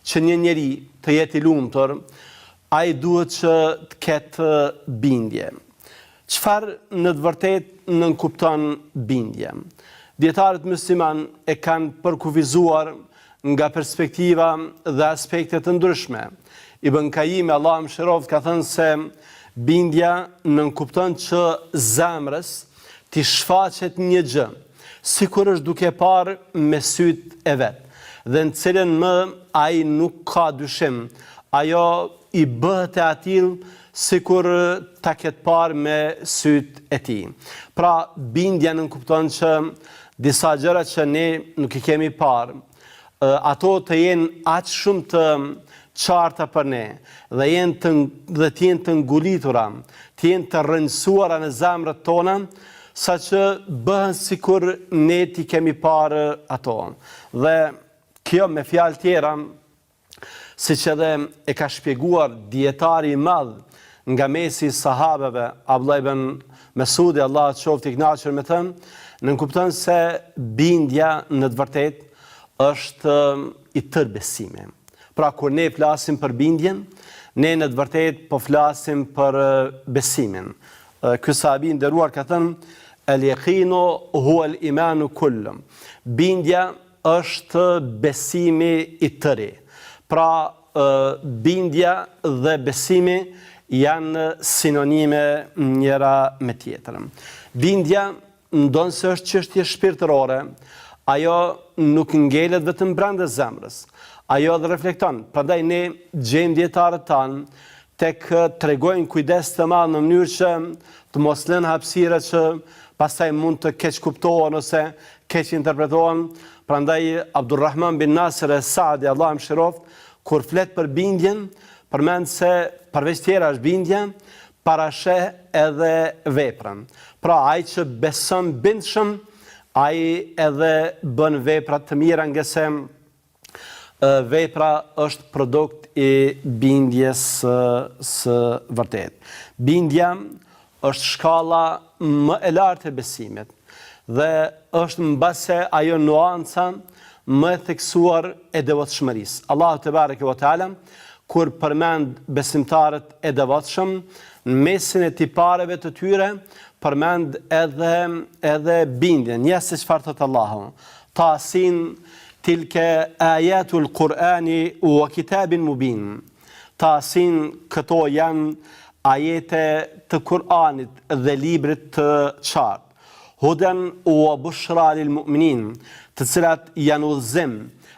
që një njeri të jetë i lumtur, ai duhet që të ketë bindje. Çfarë në të vërtetë nënkupton bindje? Dietarët musliman e kanë përkufizuar nga perspektiva dhe aspekte të ndryshme. Ibn Qayyim, Allah mëshiroft, ka thënë se bindja nënkupton që zemrës t'i shfaqet një gjë, sikur është duke parë me sytë e vet, dhe në cilën më ai nuk ka dyshim, ajo i bëhet e atill sikur ta ketë parë me sytë e tij. Pra, bindja nënkupton që disa gjëra që ne nuk i kemi parë, ato të jenë aq shumë të qarta për ne dhe të jenë të ngulitura, të jenë të rrënjësuara në zemrat tona, saqë bëhen sikur ne t'i kemi parë ato. Dhe kjo me fjalë tjera, siç edhe e ka shpjeguar dietari i madh nga mesi i sahabeve, Abdullah ibn Mesudi, Allah qoftë i kënaqur me të, nënkupton se bindja në të vërtetë është i tërë besimi. Pra, kur ne flasim për bindjen, ne në të vërtetë po flasim për besimin. Ky sahabi i nderuar ka thënë: "El-yaqinu huwa al-imanu kullu." Bindja është besimi i tëri. Pra, bindja dhe besimi janë sinonime njëra me tjetrën. Bindja ndonse është çështje shpirtërore, ajo nuk ngelet vetëm brenda zemrës. Ajo dhe reflekton. Prandaj ne gjejmë dietarët tanë tek tregojnë kujdes të madh në mënyrë që të mos lënë hapësira që pastaj mund të keq kuptohen ose keq interpretohen. Prandaj Abdulrahman bin Nasir es-Saadi, Allah mëshiroft, kur flet për bindjen, përmend se përveç tjera është bindja, parasheh edhe veprën. Pra, ai që beson bindshëm, ai edhe bën vepra të mira, nga se vepra është produkt i bindjes së vërtet. Bindja është shkalla më e lartë e besimit dhe është mbase ajo nuanca më e theksuar e devotshmërisë. Allahu te bareke ve teala kur përmend besimtarët e devotshëm, në mesin e tipareve të tyre përmend edhe bindjen. Ja se çfarë thot Allahu: "Tasin tilke ayatul Qur'ani wa kitabin mubin." Tasin, këto janë ajete të Kur'anit dhe librit të qartë. Hudan wa bushra lil mu'minin, të cilat janë udhëzim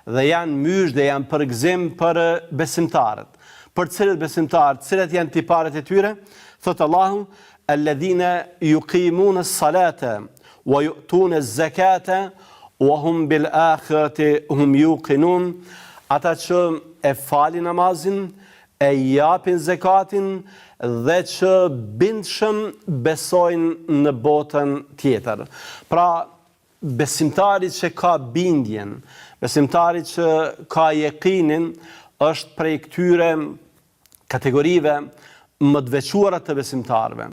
dhe janë mysh dhe janë përgëzim për besimtarët. Për cilët besimtarët, cilat janë tiparet e tyre? Thot Allahu: "Alladhina yuqimuna as-salata wa yu'tuna az-zakata wa hum bil akhirati hum yuqinun." Ata që e falin namazin, e japin zakatin dhe që bindshëm besojnë në botën tjetër. Pra, besimtari që ka bindjen, besimtari që ka yekinin, është prej këtyre kategorive më të veçuara të besimtarëve.